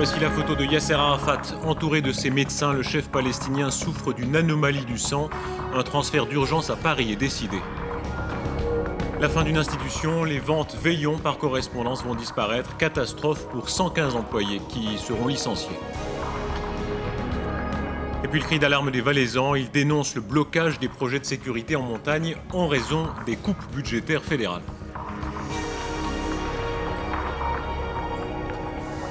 Voici la photo de Yasser Arafat. Entouré de ses médecins, le chef palestinien souffre d'une anomalie du sang. Un transfert d'urgence à Paris est décidé. La fin d'une institution, les ventes Veillon par correspondance vont disparaître. Catastrophe pour 115 employés qui seront licenciés. Et puis le cri d'alarme des Valaisans, ils dénoncent le blocage des projets de sécurité en montagne en raison des coupes budgétaires fédérales.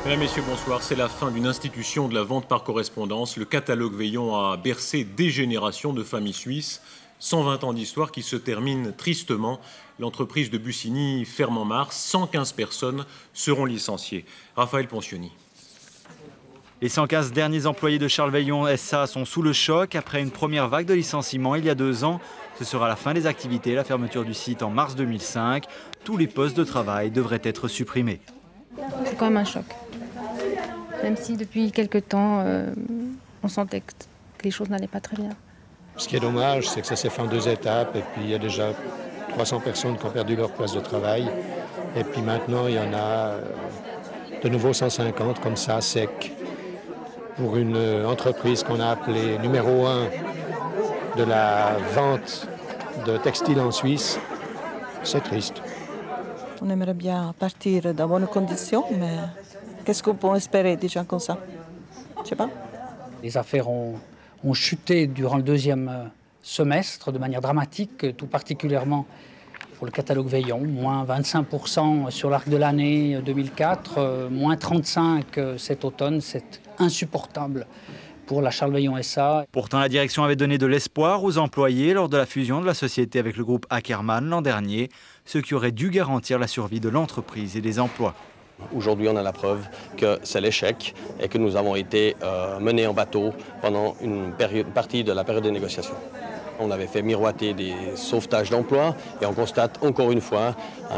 Mesdames, Messieurs, bonsoir. C'est la fin d'une institution de la vente par correspondance. Le catalogue Veillon a bercé des générations de familles suisses. 120 ans d'histoire qui se terminent tristement. L'entreprise de Bussigny ferme en mars. 115 personnes seront licenciées. Raphaël Poncioni. Les 115 derniers employés de Charles Veillon SA sont sous le choc. Après une première vague de licenciements il y a 2 ans, ce sera la fin des activités, la fermeture du site en mars 2005. Tous les postes de travail devraient être supprimés. C'est quand même un choc. Même si depuis quelques temps, on sentait que les choses n'allaient pas très bien. Ce qui est dommage, c'est que ça s'est fait en 2 étapes. Et puis il y a déjà 300 personnes qui ont perdu leur place de travail. Et puis maintenant, il y en a de nouveau 150 comme ça, sec. Pour une entreprise qu'on a appelée numéro 1 de la vente de textiles en Suisse, c'est triste. On aimerait bien partir dans bonnes conditions, mais qu'est-ce qu'on peut espérer des gens comme ça? Je ne sais pas. Les affaires ont chuté durant le 2e semestre de manière dramatique, tout particulièrement pour le catalogue Veillon, moins 25% sur l'arc de l'année 2004, moins 35% cet automne, c'est insupportable pour la Charles Veillon SA. Pourtant, la direction avait donné de l'espoir aux employés lors de la fusion de la société avec le groupe Ackermann l'an dernier, ce qui aurait dû garantir la survie de l'entreprise et des emplois. Aujourd'hui, on a la preuve que c'est l'échec et que nous avons été menés en bateau pendant une partie de la période de négociation. On avait fait miroiter des sauvetages d'emplois et on constate encore une fois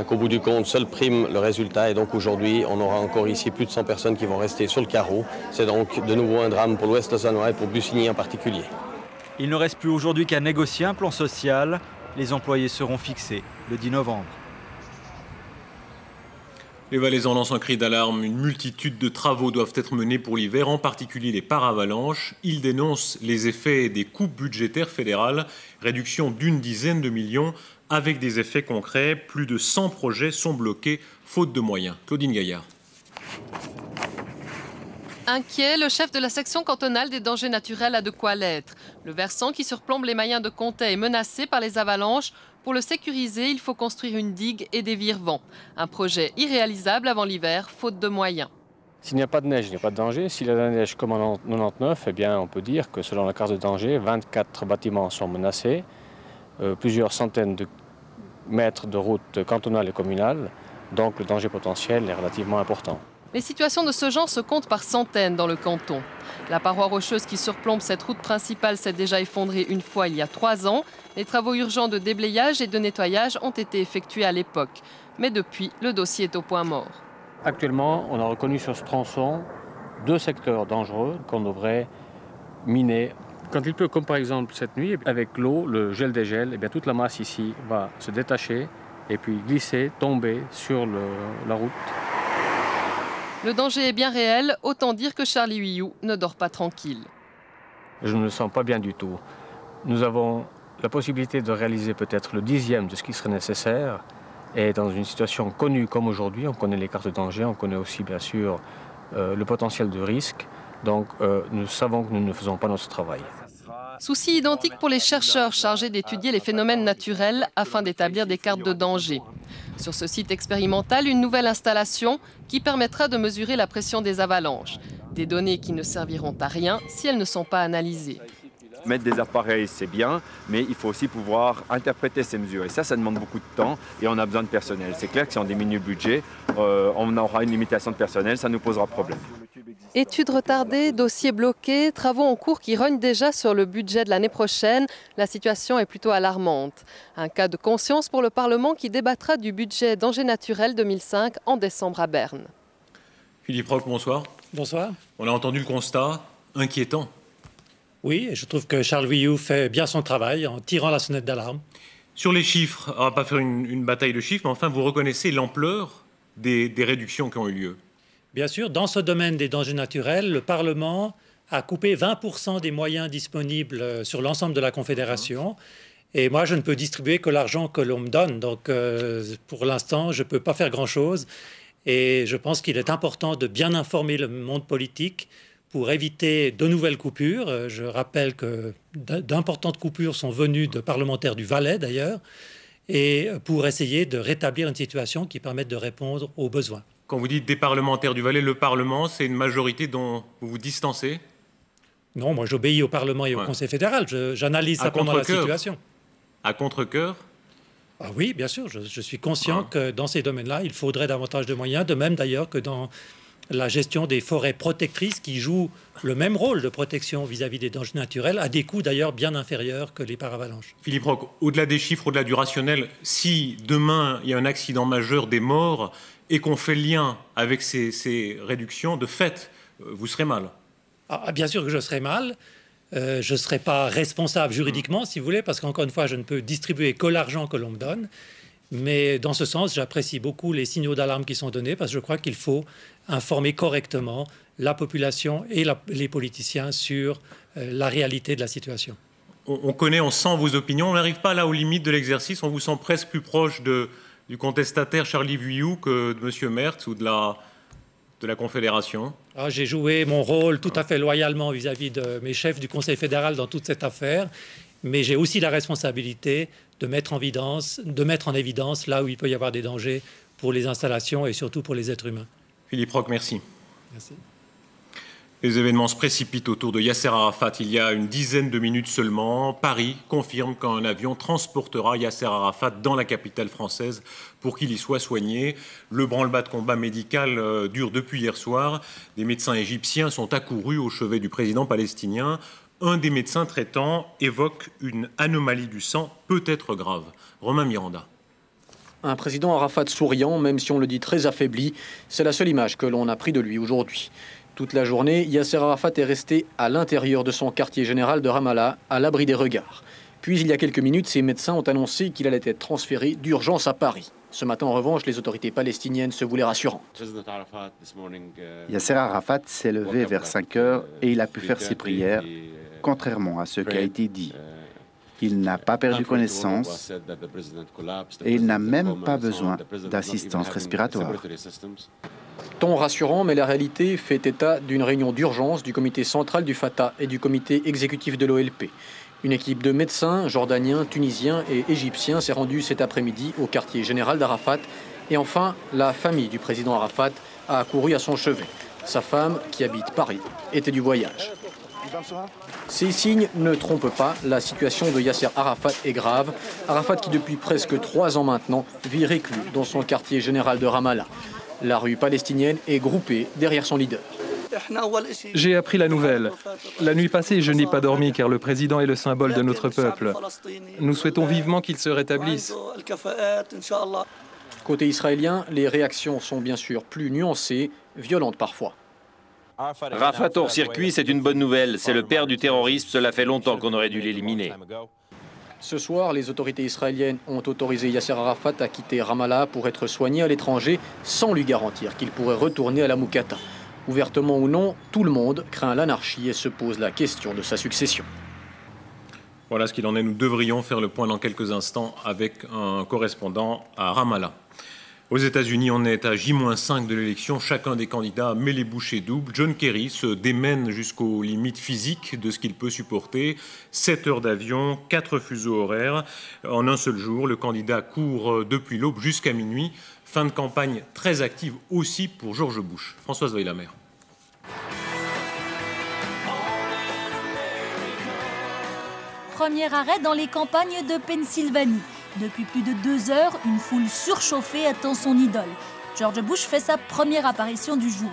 qu'au bout du compte, seul prime le résultat. Et donc aujourd'hui, on aura encore ici plus de 100 personnes qui vont rester sur le carreau. C'est donc de nouveau un drame pour l'Ouest lausannois et pour Bussigny en particulier. Il ne reste plus aujourd'hui qu'à négocier un plan social. Les employés seront fixés le 10 novembre. Les Valaisans lancent un cri d'alarme. Une multitude de travaux doivent être menés pour l'hiver, en particulier les paravalanches. Ils dénoncent les effets des coupes budgétaires fédérales, réduction d'une dizaine de millions, avec des effets concrets. Plus de 100 projets sont bloqués, faute de moyens. Claudine Gaillard. Inquiet, le chef de la section cantonale des dangers naturels a de quoi l'être. Le versant qui surplombe les Mayens de Comté est menacé par les avalanches. Pour le sécuriser, il faut construire une digue et des vire-vents. Un projet irréalisable avant l'hiver, faute de moyens. S'il n'y a pas de neige, il n'y a pas de danger. S'il y a de la neige comme en 99, eh bien, on peut dire que selon la carte de danger, 24 bâtiments sont menacés, plusieurs centaines de mètres de route cantonale et communale. Donc le danger potentiel est relativement important. Les situations de ce genre se comptent par centaines dans le canton. La paroi rocheuse qui surplombe cette route principale s'est déjà effondrée une fois il y a 3 ans. Les travaux urgents de déblayage et de nettoyage ont été effectués à l'époque. Mais depuis, le dossier est au point mort. Actuellement, on a reconnu sur ce tronçon 2 secteurs dangereux qu'on devrait miner. Quand il pleut, comme par exemple cette nuit, avec l'eau, le gel dégèle, eh bien, toute la masse ici va se détacher et puis glisser, tomber sur la route. Le danger est bien réel, autant dire que Charlie Huillou ne dort pas tranquille. Je ne me sens pas bien du tout. Nous avons la possibilité de réaliser peut-être le 10e de ce qui serait nécessaire. Et dans une situation connue comme aujourd'hui, on connaît les cartes de danger, on connaît aussi bien sûr le potentiel de risque. Donc nous savons que nous ne faisons pas notre travail. Souci identique pour les chercheurs chargés d'étudier les phénomènes naturels afin d'établir des cartes de danger. Sur ce site expérimental, une nouvelle installation qui permettra de mesurer la pression des avalanches. Des données qui ne serviront à rien si elles ne sont pas analysées. Mettre des appareils, c'est bien, mais il faut aussi pouvoir interpréter ces mesures. Et ça demande beaucoup de temps et on a besoin de personnel. C'est clair que si on diminue le budget, on aura une limitation de personnel, ça nous posera problème. Études retardées, dossiers bloqués, travaux en cours qui rognent déjà sur le budget de l'année prochaine. La situation est plutôt alarmante. Un cas de conscience pour le Parlement qui débattra du budget Dangers naturels 2005 en décembre à Berne. Philippe Roch, bonsoir. Bonsoir. On a entendu le constat inquiétant. Oui, je trouve que Charles Huillou fait bien son travail en tirant la sonnette d'alarme. Sur les chiffres, on ne va pas faire une bataille de chiffres, mais enfin, vous reconnaissez l'ampleur des réductions qui ont eu lieu. Bien sûr, dans ce domaine des dangers naturels, le Parlement a coupé 20% des moyens disponibles sur l'ensemble de la Confédération. Et moi, je ne peux distribuer que l'argent que l'on me donne. Donc, pour l'instant, je ne peux pas faire grand-chose. Et je pense qu'il est important de bien informer le monde politique pour éviter de nouvelles coupures. Je rappelle que d'importantes coupures sont venues de parlementaires du Valais, d'ailleurs, et pour essayer de rétablir une situation qui permette de répondre aux besoins. Quand vous dites des parlementaires du Valais, le Parlement, c'est une majorité dont vous vous distancez? Non, moi j'obéis au Parlement et au Conseil fédéral. J'analyse simplement la situation. À contre-cœur? Ah oui, bien sûr. Je suis conscient que dans ces domaines-là, il faudrait davantage de moyens, de même d'ailleurs que dans la gestion des forêts protectrices qui jouent le même rôle de protection vis-à-vis des dangers naturels, à des coûts d'ailleurs bien inférieurs que les paravalanches. Philippe Roch, au-delà des chiffres, au-delà du rationnel, si demain il y a un accident majeur, des morts, et qu'on fait le lien avec ces réductions, de fait, vous serez mal. Ah, bien sûr que je serai mal. Je ne serai pas responsable juridiquement, si vous voulez, parce qu'encore une fois, je ne peux distribuer que l'argent que l'on me donne. Mais dans ce sens, j'apprécie beaucoup les signaux d'alarme qui sont donnés, parce que je crois qu'il faut informer correctement la population et les politiciens sur la réalité de la situation. On connaît, on sent vos opinions. On n'arrive pas là aux limites de l'exercice. On vous sent presque plus proche du contestataire Charlie Vuillou que de M. Merz ou de la Confédération. J'ai joué mon rôle tout à fait loyalement vis-à-vis de mes chefs du Conseil fédéral dans toute cette affaire, mais j'ai aussi la responsabilité de mettre en évidence là où il peut y avoir des dangers pour les installations et surtout pour les êtres humains. Philippe Roch, merci. Merci. Les événements se précipitent autour de Yasser Arafat. Il y a une dizaine de minutes seulement, Paris confirme qu'un avion transportera Yasser Arafat dans la capitale française pour qu'il y soit soigné. Le branle-bas de combat médical dure depuis hier soir. Des médecins égyptiens sont accourus au chevet du président palestinien. Un des médecins traitants évoque une anomalie du sang peut-être grave. Romain Miranda. Un président Arafat souriant, même si on le dit très affaibli, c'est la seule image que l'on a pris de lui aujourd'hui. Toute la journée, Yasser Arafat est resté à l'intérieur de son quartier général de Ramallah, à l'abri des regards. Puis, il y a quelques minutes, ses médecins ont annoncé qu'il allait être transféré d'urgence à Paris. Ce matin, en revanche, les autorités palestiniennes se voulaient rassurantes. Yasser Arafat s'est levé vers 5 heures et il a pu faire ses prières, contrairement à ce qui a été dit. Il n'a pas perdu connaissance et il n'a même pas besoin d'assistance respiratoire. Ton rassurant, mais la réalité fait état d'une réunion d'urgence du comité central du Fatah et du comité exécutif de l'OLP. Une équipe de médecins jordaniens, tunisiens et égyptiens s'est rendue cet après-midi au quartier général d'Arafat. Et enfin, la famille du président Arafat a accouru à son chevet. Sa femme, qui habite Paris, était du voyage. Ces signes ne trompent pas, la situation de Yasser Arafat est grave. Arafat qui depuis presque 3 ans maintenant vit réclus dans son quartier général de Ramallah. La rue palestinienne est groupée derrière son leader. J'ai appris la nouvelle. La nuit passée, je n'ai pas dormi car le président est le symbole de notre peuple. Nous souhaitons vivement qu'il se rétablisse. Côté israélien, les réactions sont bien sûr plus nuancées, violentes parfois. Arafat hors circuit, c'est une bonne nouvelle. C'est le père du terrorisme, cela fait longtemps qu'on aurait dû l'éliminer. Ce soir, les autorités israéliennes ont autorisé Yasser Arafat à quitter Ramallah pour être soigné à l'étranger sans lui garantir qu'il pourrait retourner à la Moukata. Ouvertement ou non, tout le monde craint l'anarchie et se pose la question de sa succession. Voilà ce qu'il en est. Nous devrions faire le point dans quelques instants avec un correspondant à Ramallah. Aux États-Unis, on est à J-5 de l'élection. Chacun des candidats met les bouchées doubles. John Kerry se démène jusqu'aux limites physiques de ce qu'il peut supporter. 7 heures d'avion, 4 fuseaux horaires. En un seul jour, le candidat court depuis l'aube jusqu'à minuit. Fin de campagne très active aussi pour George Bush. Françoise Weillamer. Premier arrêt dans les campagnes de Pennsylvanie. Depuis plus de 2 heures, une foule surchauffée attend son idole. George Bush fait sa première apparition du jour.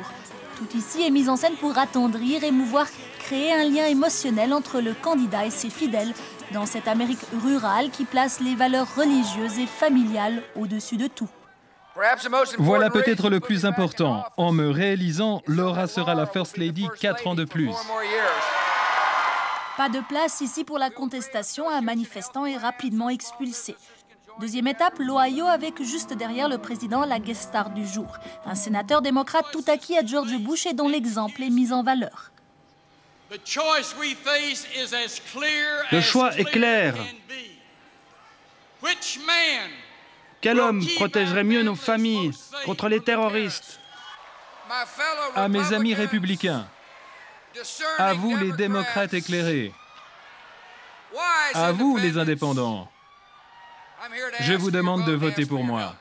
Tout ici est mis en scène pour attendrir, émouvoir, créer un lien émotionnel entre le candidat et ses fidèles dans cette Amérique rurale qui place les valeurs religieuses et familiales au-dessus de tout. Voilà peut-être le plus important. En me réalisant, Laura sera la First Lady 4 ans de plus. Pas de place ici pour la contestation, un manifestant est rapidement expulsé. Deuxième étape, l'Ohio avec juste derrière le président la guest star du jour. Un sénateur démocrate tout acquis à George Bush et dont l'exemple est mis en valeur. Le choix est clair. Quel homme protégerait mieux nos familles contre les terroristes? À mes amis républicains, à vous les démocrates éclairés, à vous les indépendants, je vous demande de voter pour moi.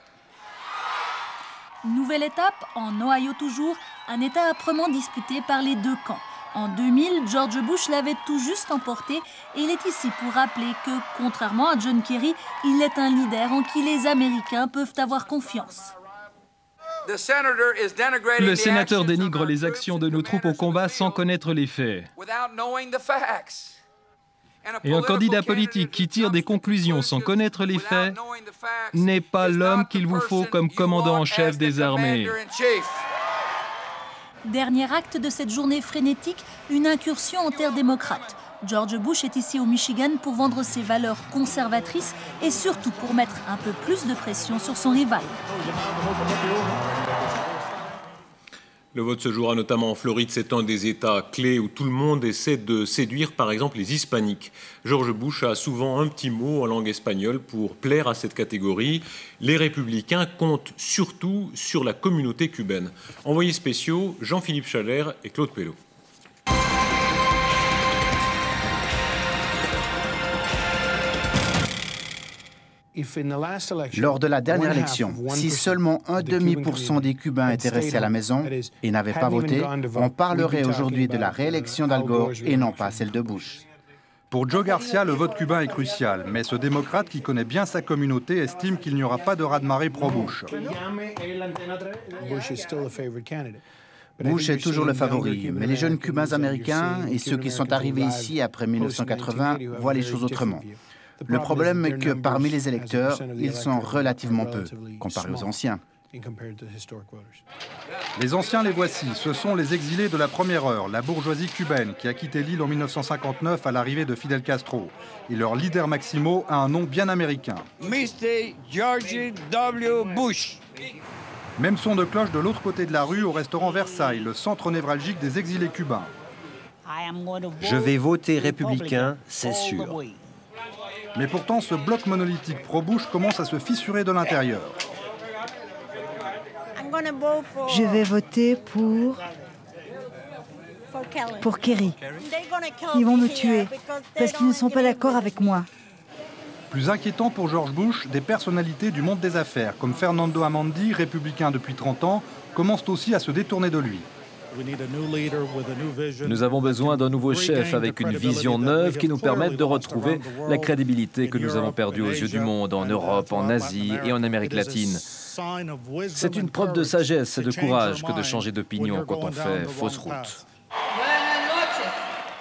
Nouvelle étape, en Ohio toujours, un État âprement disputé par les deux camps. En 2000, George Bush l'avait tout juste emporté et il est ici pour rappeler que, contrairement à John Kerry, il est un leader en qui les Américains peuvent avoir confiance. Le sénateur dénigre les actions de nos troupes au combat sans connaître les faits. Et un candidat politique qui tire des conclusions sans connaître les faits n'est pas l'homme qu'il vous faut comme commandant en chef des armées. Dernier acte de cette journée frénétique, une incursion en terre démocrate. George Bush est ici au Michigan pour vendre ses valeurs conservatrices et surtout pour mettre un peu plus de pression sur son rival. Le vote se jouera notamment en Floride. C'est un des États clés où tout le monde essaie de séduire, par exemple, les hispaniques. George Bush a souvent un petit mot en langue espagnole pour plaire à cette catégorie. Les républicains comptent surtout sur la communauté cubaine. Envoyés spéciaux, Jean-Philippe Chalère et Claude Pelot. Lors de la dernière élection, si seulement 1,5% des Cubains étaient restés à la maison et n'avaient pas voté, on parlerait aujourd'hui de la réélection d'Al Gore et non pas celle de Bush. Pour Joe Garcia, le vote cubain est crucial, mais ce démocrate qui connaît bien sa communauté estime qu'il n'y aura pas de raz-de-marée pro-Bush. Bush est toujours le favori, mais les jeunes Cubains américains et ceux qui sont arrivés ici après 1980 voient les choses autrement. Le problème est que parmi les électeurs, ils sont relativement peu, comparés aux anciens. Les anciens, les voici. Ce sont les exilés de la première heure, la bourgeoisie cubaine, qui a quitté l'île en 1959 à l'arrivée de Fidel Castro. Et leur leader Maximo a un nom bien américain. Mr. George W. Bush. Même son de cloche de l'autre côté de la rue au restaurant Versailles, le centre névralgique des exilés cubains. Je vais voter républicain, c'est sûr. Mais pourtant, ce bloc monolithique pro-Bush commence à se fissurer de l'intérieur. Je vais voter pour Kerry. Ils vont me tuer parce qu'ils ne sont pas d'accord avec moi. Plus inquiétant pour George Bush, des personnalités du monde des affaires, comme Fernando Amandi, républicain depuis 30 ans, commencent aussi à se détourner de lui. Nous avons besoin d'un nouveau chef avec une vision neuve qui nous permette de retrouver la crédibilité que nous avons perdue aux yeux du monde, en Europe, en Asie et en Amérique latine. C'est une preuve de sagesse et de courage que de changer d'opinion quand on fait fausse route.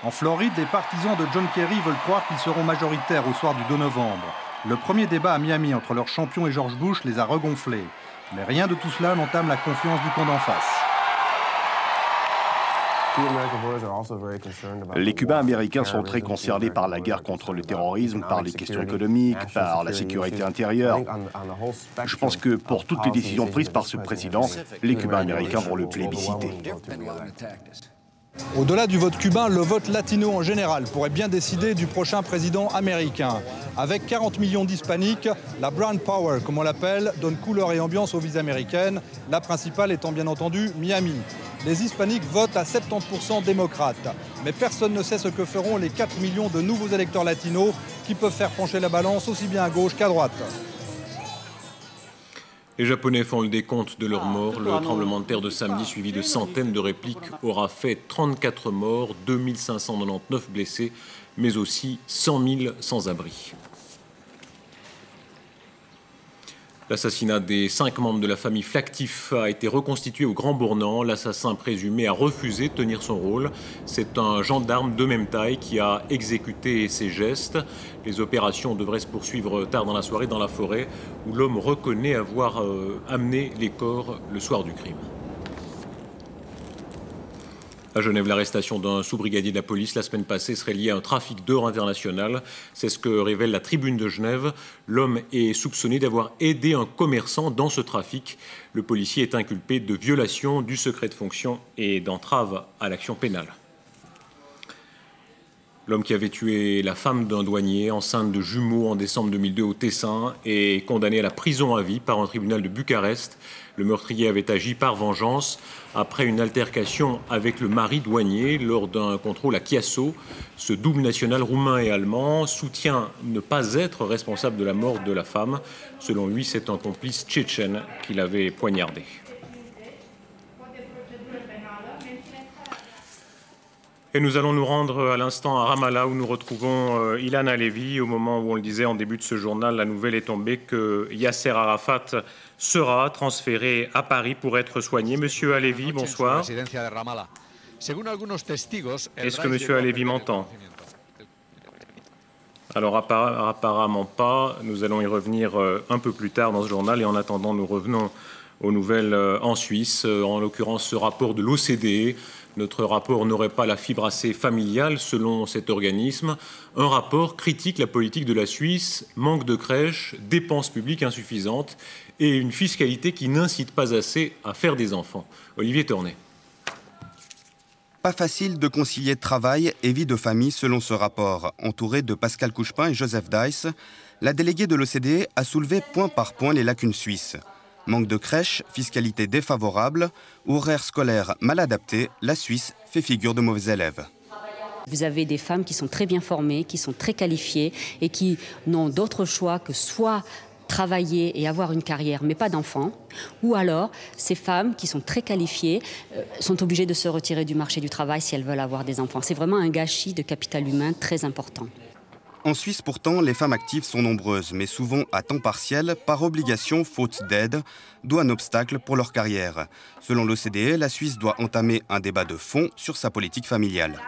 En Floride, les partisans de John Kerry veulent croire qu'ils seront majoritaires au soir du 2 novembre. Le premier débat à Miami entre leur champion et George Bush les a regonflés. Mais rien de tout cela n'entame la confiance du camp d'en face. Les Cubains américains sont très concernés par la guerre contre le terrorisme, par les questions économiques, par la sécurité intérieure. Je pense que pour toutes les décisions prises par ce président, les Cubains américains vont le plébisciter. Au-delà du vote cubain, le vote latino en général pourrait bien décider du prochain président américain. Avec 40 millions d'hispaniques, la Brown Power, comme on l'appelle, donne couleur et ambiance aux vies américaines, la principale étant bien entendu Miami. Les hispaniques votent à 70% démocrates. Mais personne ne sait ce que feront les 4 millions de nouveaux électeurs latinos qui peuvent faire pencher la balance aussi bien à gauche qu'à droite. Les Japonais font le décompte de leurs morts. Le tremblement de terre de samedi, suivi de centaines de répliques, aura fait 34 morts, 2599 blessés, mais aussi 100 000 sans-abri. L'assassinat des 5 membres de la famille Flactif a été reconstitué au Grand Bournan. L'assassin présumé a refusé de tenir son rôle. C'est un gendarme de même taille qui a exécuté ces gestes. Les opérations devraient se poursuivre tard dans la soirée dans la forêt où l'homme reconnaît avoir amené les corps le soir du crime. À Genève, l'arrestation d'un sous-brigadier de la police la semaine passée serait liée à un trafic d'or international. C'est ce que révèle la Tribune de Genève. L'homme est soupçonné d'avoir aidé un commerçant dans ce trafic. Le policier est inculpé de violation du secret de fonction et d'entrave à l'action pénale. L'homme qui avait tué la femme d'un douanier enceinte de jumeaux en décembre 2002 au Tessin est condamné à la prison à vie par un tribunal de Bucarest. Le meurtrier avait agi par vengeance après une altercation avec le mari douanier lors d'un contrôle à Chiasso. Ce double national roumain et allemand soutient ne pas être responsable de la mort de la femme. Selon lui, c'est un complice tchétchène qui l'avait poignardé. Et nous allons nous rendre à l'instant à Ramallah où nous retrouvons Ilan Halevi. Au moment où on le disait en début de ce journal, la nouvelle est tombée que Yasser Arafat sera transféré à Paris pour être soigné. Monsieur Halevi, bonsoir. Est-ce que Monsieur Halevi m'entend? Alors apparemment pas. Nous allons y revenir un peu plus tard dans ce journal. Et en attendant, nous revenons aux nouvelles en Suisse. En l'occurrence, ce rapport de l'OCDE. Notre rapport n'aurait pas la fibre assez familiale, selon cet organisme. Un rapport critique la politique de la Suisse, manque de crèches, dépenses publiques insuffisantes et une fiscalité qui n'incite pas assez à faire des enfants. Olivier Tornet. Pas facile de concilier travail et vie de famille selon ce rapport. Entouré de Pascal Couchepin et Joseph Dice, la déléguée de l'OCDE a soulevé point par point les lacunes suisses. Manque de crèches, fiscalité défavorable, horaires scolaires mal adaptés, la Suisse fait figure de mauvais élève. Vous avez des femmes qui sont très bien formées, qui sont très qualifiées et qui n'ont d'autre choix que soit travailler et avoir une carrière, mais pas d'enfants, ou alors ces femmes qui sont très qualifiées sont obligées de se retirer du marché du travail si elles veulent avoir des enfants. C'est vraiment un gâchis de capital humain très important. En Suisse, pourtant, les femmes actives sont nombreuses, mais souvent à temps partiel, par obligation, faute d'aide, d'où un obstacle pour leur carrière. Selon l'OCDE, la Suisse doit entamer un débat de fond sur sa politique familiale.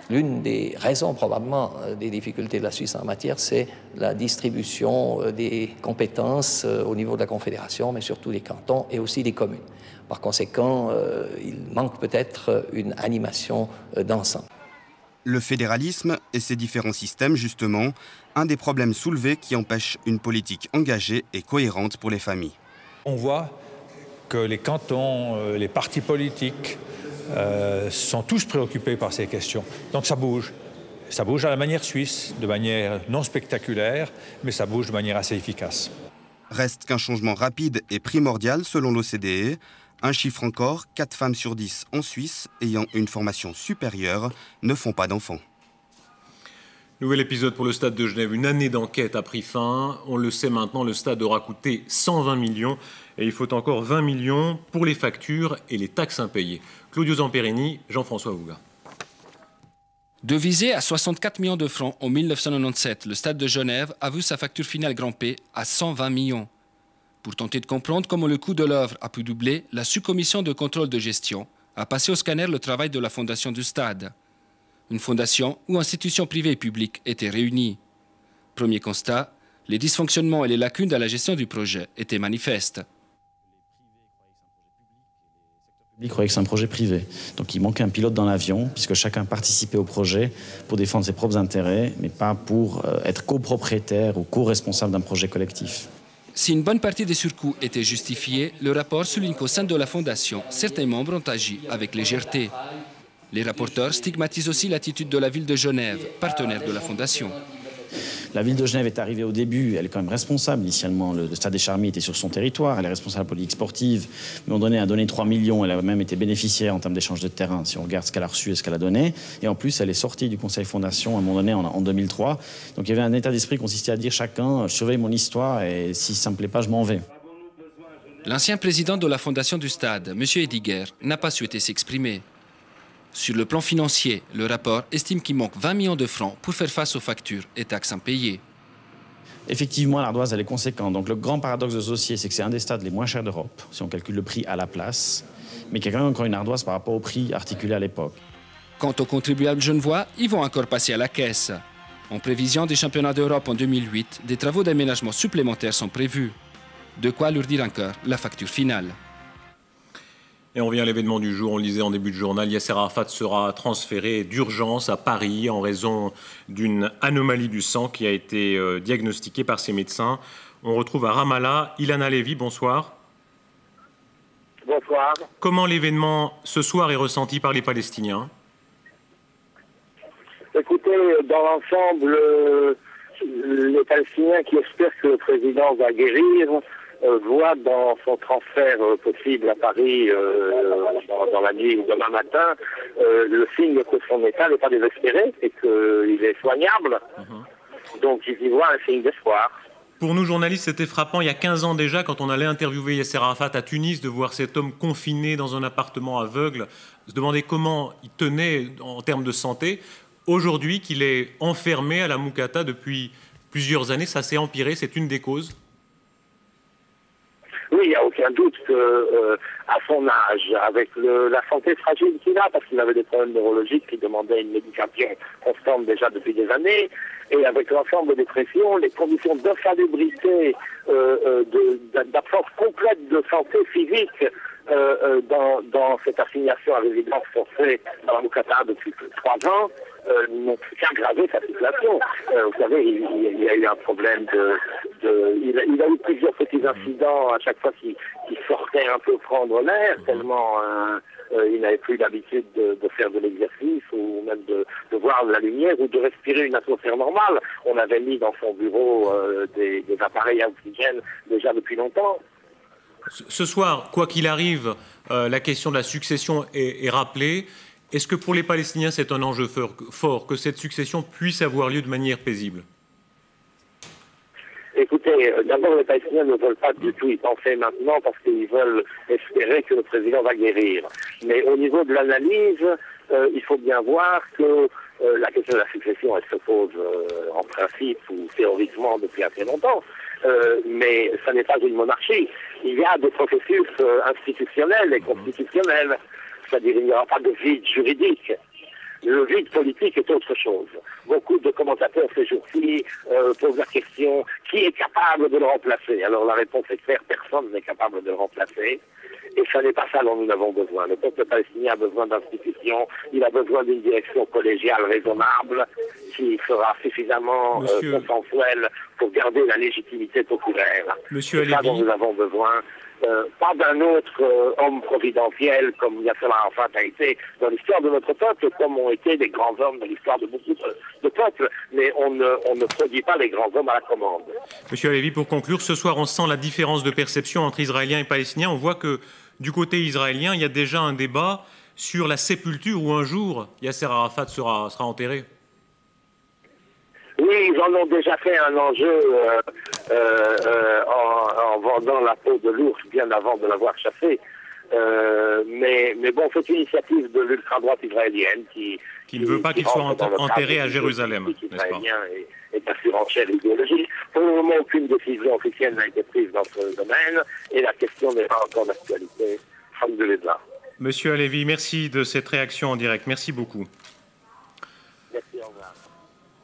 L'une des raisons probablement des difficultés de la Suisse en matière, c'est la distribution des compétences au niveau de la Confédération, mais surtout des cantons et aussi des communes. Par conséquent, il manque peut-être une animation d'ensemble. Le fédéralisme et ses différents systèmes, justement, un des problèmes soulevés qui empêche une politique engagée et cohérente pour les familles. On voit que les cantons, les partis politiques sont tous préoccupés par ces questions. Donc ça bouge. Ça bouge à la manière suisse, de manière non spectaculaire, mais ça bouge de manière assez efficace. Reste qu'un changement rapide et primordial selon l'OCDE. Un chiffre encore, 4 femmes sur 10 en Suisse ayant une formation supérieure ne font pas d'enfants. Nouvel épisode pour le Stade de Genève. Une année d'enquête a pris fin. On le sait maintenant, le stade aura coûté 120 millions et il faut encore 20 millions pour les factures et les taxes impayées. Claudio Zamperini, Jean-François Houga. Devisé à 64 millions de francs en 1997, le Stade de Genève a vu sa facture finale grimper à 120 millions. Pour tenter de comprendre comment le coût de l'œuvre a pu doubler, la sous-commission de contrôle de gestion a passé au scanner le travail de la fondation du stade. Une fondation où institutions privées et publiques étaient réunies. Premier constat, les dysfonctionnements et les lacunes de la gestion du projet étaient manifestes. Il croyait que c'est un projet privé. Donc il manquait un pilote dans l'avion, puisque chacun participait au projet pour défendre ses propres intérêts, mais pas pour être copropriétaire ou co-responsable d'un projet collectif. Si une bonne partie des surcoûts était justifiée, le rapport souligne qu'au sein de la Fondation, certains membres ont agi avec légèreté. Les rapporteurs stigmatisent aussi l'attitude de la ville de Genève, partenaire de la Fondation. La ville de Genève est arrivée au début, elle est quand même responsable. Initialement, le Stade des Charmilles était sur son territoire, elle est responsable politique sportive. Mais on a donné 3 millions, elle a même été bénéficiaire en termes d'échange de terrain, si on regarde ce qu'elle a reçu et ce qu'elle a donné. Et en plus, elle est sortie du Conseil Fondation à un moment donné en 2003. Donc il y avait un état d'esprit qui consistait à dire chacun, je surveille mon histoire et si ça ne me plaît pas, je m'en vais. L'ancien président de la Fondation du Stade, M. Ediger, n'a pas souhaité s'exprimer. Sur le plan financier, le rapport estime qu'il manque 20 millions de francs pour faire face aux factures et taxes impayées. Effectivement, l'ardoise, elle est conséquente. Donc le grand paradoxe de ce dossier, c'est que c'est un des stades les moins chers d'Europe, si on calcule le prix à la place, mais qu'il y a quand même encore une ardoise par rapport au prix articulé à l'époque. Quant aux contribuables genevois, ils vont encore passer à la caisse. En prévision des championnats d'Europe en 2008, des travaux d'aménagement supplémentaires sont prévus. De quoi leur dire encore la facture finale. Et on vient à l'événement du jour, on le disait en début de journal, Yasser Arafat sera transféré d'urgence à Paris en raison d'une anomalie du sang qui a été diagnostiquée par ses médecins. On retrouve à Ramallah Ilana Lévy, bonsoir. Bonsoir. Comment l'événement ce soir est ressenti par les Palestiniens? Écoutez, dans l'ensemble, les Palestiniens qui espèrent que le président va guérir voient dans son transfert possible à Paris dans la nuit ou demain matin le signe que son état n'est pas désespéré et qu'il est soignable. Donc ils y voient un signe d'espoir. Pour nous journalistes, c'était frappant il y a 15 ans déjà, quand on allait interviewer Yasser Arafat à Tunis, de voir cet homme confiné dans un appartement aveugle, se demander comment il tenait en termes de santé. Aujourd'hui, qu'il est enfermé à la Moukata depuis plusieurs années, ça s'est empiré, c'est une des causes. Oui, il n'y a aucun doute qu'à son âge, avec la santé fragile qu'il a, parce qu'il avait des problèmes neurologiques qui demandaient une médication constante déjà depuis des années, et avec l'ensemble des pressions, les conditions d'insalubrité, d'absence complète de santé physique dans cette assignation à résidence forcée dans la Moukata depuis 3 ans, n'ont qu'aggravé sa situation. Vous savez, il y a eu un problème il a eu plusieurs petits incidents à chaque fois qu'il sortait un peu prendre l'air, tellement il n'avait plus l'habitude de faire de l'exercice ou même de voir la lumière ou de respirer une atmosphère normale. On avait mis dans son bureau des appareils à oxygène déjà depuis longtemps. Ce soir, quoi qu'il arrive, la question de la succession est rappelée. Est-ce que pour les Palestiniens, c'est un enjeu fort que cette succession puisse avoir lieu de manière paisible? Écoutez, d'abord, les Palestiniens ne veulent pas du tout y penser maintenant parce qu'ils veulent espérer que le président va guérir. Mais au niveau de l'analyse, il faut bien voir que la question de la succession, elle se pose en principe ou théoriquement depuis assez longtemps. Mais ça n'est pas une monarchie. Il y a des processus institutionnels et constitutionnels. C'est-à-dire qu'il n'y aura pas de vide juridique. Le vide politique est autre chose. Beaucoup de commentateurs ces jours-ci posent la question qui est capable de le remplacer. Alors la réponse est claire, personne n'est capable de le remplacer. Et ce n'est pas ça dont nous avons besoin. Le peuple palestinien a besoin d'institutions, il a besoin d'une direction collégiale raisonnable qui sera suffisamment consensuelle pour garder la légitimité populaire. C'est ça dont nous avons besoin. Pas d'un autre homme providentiel comme Yasser Arafat a été dans l'histoire de notre peuple, comme ont été les grands hommes de l'histoire de beaucoup de peuples, mais on ne produit pas les grands hommes à la commande. Monsieur Halevi, pour conclure, ce soir on sent la différence de perception entre Israéliens et Palestiniens. On voit que du côté israélien, il y a déjà un débat sur la sépulture où un jour Yasser Arafat sera enterré. Oui, ils en ont déjà fait un enjeu en vendant la peau de l'ours bien avant de l'avoir chassé. Mais bon, c'est une initiative de l'ultra-droite israélienne qui ne veut pas qu'il soit enterré à Jérusalem, n'est-ce pas? Est un surenchère idéologique. Pour le moment, aucune décision officielle n'a été prise dans ce domaine et la question n'est pas encore d'actualité. Alhamdulillah. Monsieur Halevi, merci de cette réaction en direct. Merci beaucoup. Merci, au revoir.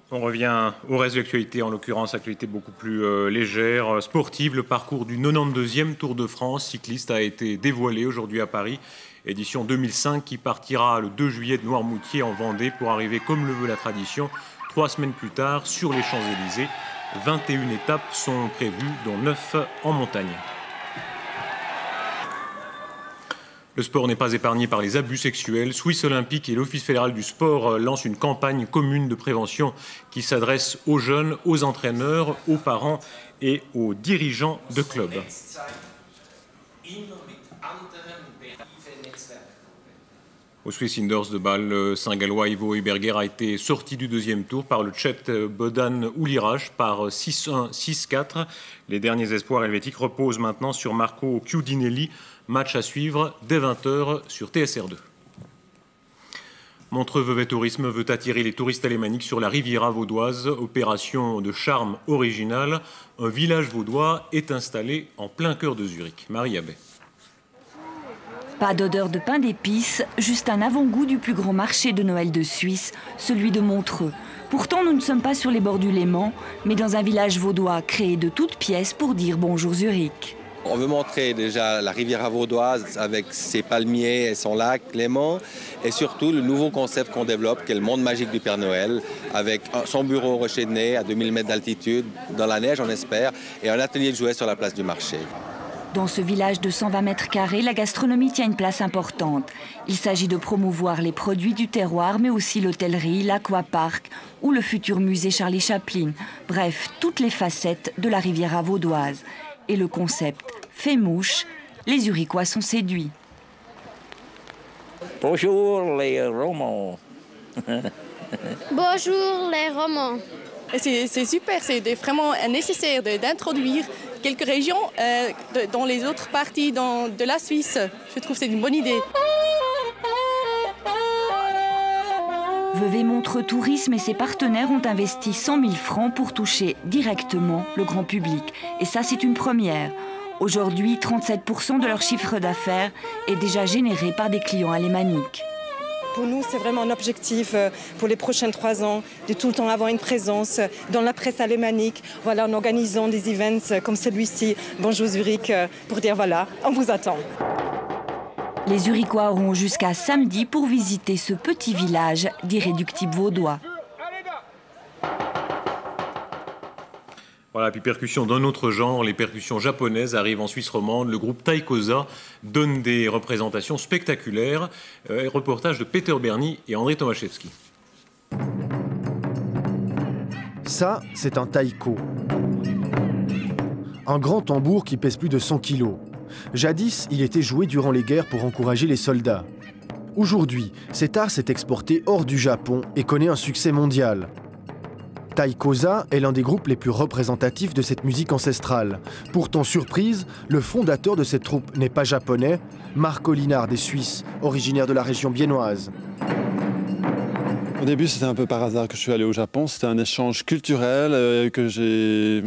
On revient au reste de l'actualité, en l'occurrence, actualité beaucoup plus légère, sportive. Le parcours du 92e Tour de France cycliste a été dévoilé aujourd'hui à Paris. Édition 2005 qui partira le 2 juillet de Noirmoutier en Vendée pour arriver, comme le veut la tradition, 3 semaines plus tard sur les Champs-Élysées. 21 étapes sont prévues, dont 9 en montagne. Le sport n'est pas épargné par les abus sexuels. Suisse Olympique et l'Office fédéral du sport lancent une campagne commune de prévention qui s'adresse aux jeunes, aux entraîneurs, aux parents et aux dirigeants de clubs. Au Swiss Indoors de Bâle, le Saint-Gallois Ivo Heuberger a été sorti du deuxième tour par le Tchèque Bodan Ulirac par 6-1, 6-4. Les derniers espoirs helvétiques reposent maintenant sur Marco Chiudinelli. Match à suivre dès 20h sur TSR2. Montreux Vevey Tourisme veut attirer les touristes alémaniques sur la Riviera vaudoise. Opération de charme originale. Un village vaudois est installé en plein cœur de Zurich. Marie Abbé. Pas d'odeur de pain d'épices, juste un avant-goût du plus grand marché de Noël de Suisse, celui de Montreux. Pourtant, nous ne sommes pas sur les bords du Léman, mais dans un village vaudois créé de toutes pièces pour dire bonjour Zurich. On veut montrer déjà la Riviera vaudoise avec ses palmiers et son lac Léman, et surtout le nouveau concept qu'on développe, qui est le monde magique du Père Noël, avec son bureau au Rocher de Nez à 2000 mètres d'altitude, dans la neige on espère, et un atelier de jouets sur la place du marché. Dans ce village de 120 mètres carrés, la gastronomie tient une place importante. Il s'agit de promouvoir les produits du terroir, mais aussi l'hôtellerie, l'aquapark ou le futur musée Charlie Chaplin. Bref, toutes les facettes de la Riviera vaudoise. Et le concept fait mouche, les Zurichois sont séduits. Bonjour les Romans. Bonjour les Romans. C'est super, c'est vraiment nécessaire d'introduire quelques régions dans les autres parties de la Suisse. Je trouve que c'est une bonne idée. Vevey Montreux Tourisme et ses partenaires ont investi 100 000 francs pour toucher directement le grand public. Et ça, c'est une première. Aujourd'hui, 37% de leur chiffre d'affaires est déjà généré par des clients alémaniques. Pour nous, c'est vraiment un objectif pour les prochains 3 ans, de tout le temps avoir une présence dans la presse alémanique, voilà, en organisant des events comme celui-ci, Bonjour Zurich, pour dire voilà, on vous attend. Les Zurichois auront jusqu'à samedi pour visiter ce petit village d'irréductibles vaudois. Voilà, puis percussions d'un autre genre, les percussions japonaises arrivent en Suisse romande. Le groupe Taikosa donne des représentations spectaculaires. Reportage de Peter Berny et André Tomaszewski. Ça, c'est un taiko. Un grand tambour qui pèse plus de 100 kilos. Jadis, il était joué durant les guerres pour encourager les soldats. Aujourd'hui, cet art s'est exporté hors du Japon et connaît un succès mondial. Taikosa est l'un des groupes les plus représentatifs de cette musique ancestrale. Pourtant, surprise, le fondateur de cette troupe n'est pas japonais, Marco Linard est suisse, originaire de la région biennoise. Au début, c'était un peu par hasard que je suis allé au Japon. C'était un échange culturel je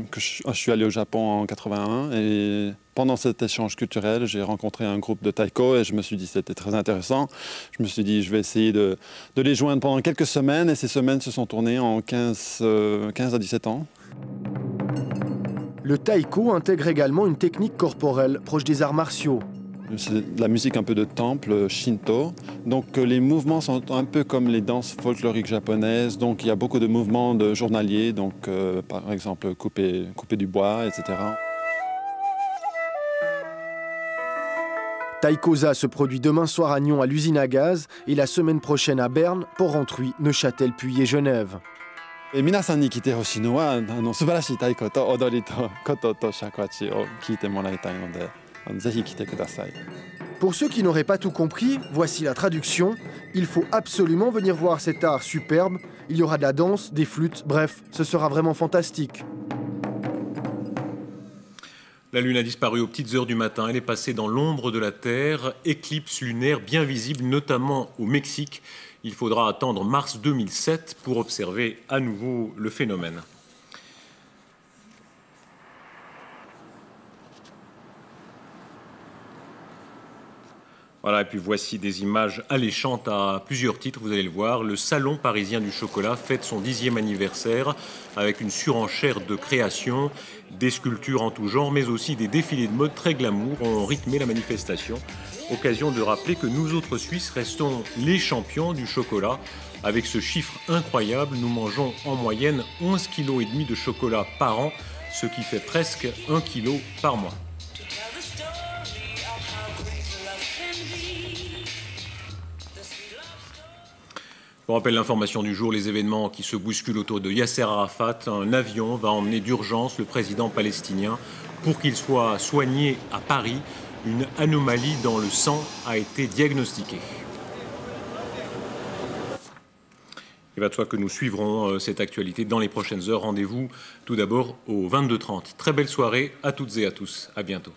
suis allé au Japon en 81. Et pendant cet échange culturel, j'ai rencontré un groupe de taiko et je me suis dit que c'était très intéressant. Je me suis dit je vais essayer de les joindre pendant quelques semaines. Et ces semaines se sont tournées en 15 à 17 ans. Le taiko intègre également une technique corporelle proche des arts martiaux. C'est de la musique un peu de temple shinto. Donc les mouvements sont un peu comme les danses folkloriques japonaises. Donc il y a beaucoup de mouvements de journaliers, donc par exemple couper du bois, etc. Taikosa se produit demain soir à Nyon à l'usine à gaz et la semaine prochaine à Berne, Port-Rentruy, Neuchâtel, Puy et Genève. 皆さんに来てほしいのは素晴らしい太鼓と踊りと琴と尺八を聴いてもらいたいので。Pour ceux qui n'auraient pas tout compris, voici la traduction. Il faut absolument venir voir cet art superbe. Il y aura de la danse, des flûtes, bref, ce sera vraiment fantastique. La Lune a disparu aux petites heures du matin. Elle est passée dans l'ombre de la Terre. Éclipse lunaire bien visible, notamment au Mexique. Il faudra attendre mars 2007 pour observer à nouveau le phénomène. Voilà, et puis voici des images alléchantes à plusieurs titres, vous allez le voir. Le Salon parisien du chocolat fête son 10e anniversaire avec une surenchère de créations, des sculptures en tout genre, mais aussi des défilés de mode très glamour ont rythmé la manifestation. Occasion de rappeler que nous autres Suisses restons les champions du chocolat. Avec ce chiffre incroyable, nous mangeons en moyenne 11,5 kg de chocolat par an, ce qui fait presque 1 kg par mois. On rappelle l'information du jour, les événements qui se bousculent autour de Yasser Arafat. Un avion va emmener d'urgence le président palestinien pour qu'il soit soigné à Paris. Une anomalie dans le sang a été diagnostiquée. Il va de soi que nous suivrons cette actualité dans les prochaines heures. Rendez-vous tout d'abord au 22h30. Très belle soirée à toutes et à tous. À bientôt.